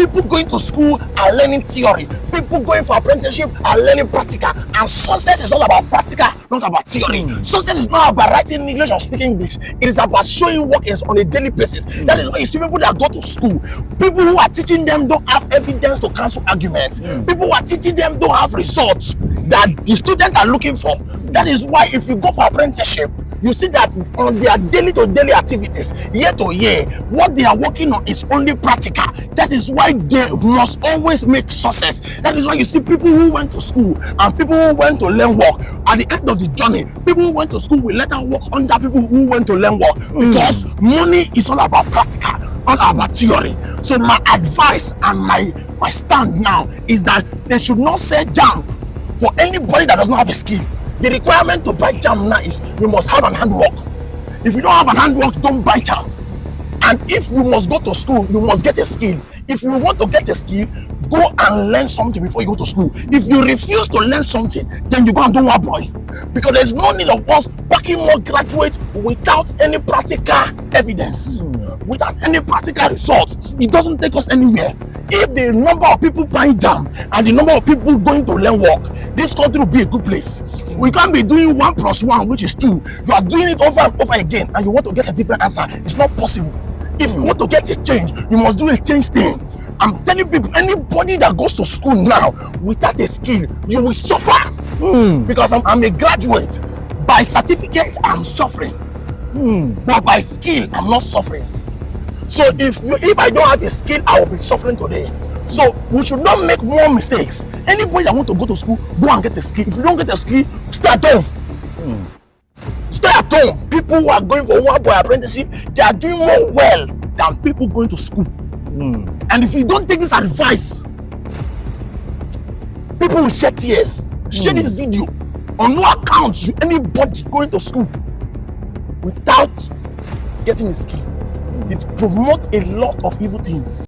People going to school are learning theory. People going for apprenticeship are learning practical. And success is all about practical, not about theory. Success is not about writing English or speaking English. It is about showing work is on a daily basis. That is why you see people that go to school. People who are teaching them don't have evidence to cancel arguments. People who are teaching them don't have results that the students are looking for. That is why if you go for apprenticeship, you see that on their daily to daily activities, year to year, what they are working on is only practical. That is why they must always make success. That is why you see people who went to school and people who went to learn work. At the end of the journey, people who went to school will later work under people who went to learn work, because money is all about practical, all about theory. So my advice and my stand now is that they should not say Jamb for anybody that does not have a skill. The requirement to buy Jamb now is you must have an handwork. If you don't have an handwork, don't buy Jamb. And if you must go to school, you must get a skill. If you want to get a skill, go and learn something before you go to school. If you refuse to learn something, then you go and do one boy. Because there's no need of us packing more graduates without any practical evidence, without any practical results. It doesn't take us anywhere. If the number of people buying Jamb and the number of people going to learn work, this country will be a good place. We can't be doing 1 + 1, which is 2. You are doing it over and over again, and you want to get a different answer. It's not possible. If you want to get a change, you must do a change thing. I'm telling people, anybody that goes to school now without a skill, you will suffer. Because I'm a graduate. By certificate, I'm suffering. But by skill, I'm not suffering. So if I don't have a skill, I will be suffering today. So we should not make more mistakes. Anybody that want to go to school, go and get a skill. If you don't get a skill, stay at home. Stay at home. People who are going for one boy apprenticeship, they are doing more well than people going to school. And if you don't take this advice, people will shed tears. Share this video. On no account should anybody going to school without getting a skill. It promotes a lot of evil things.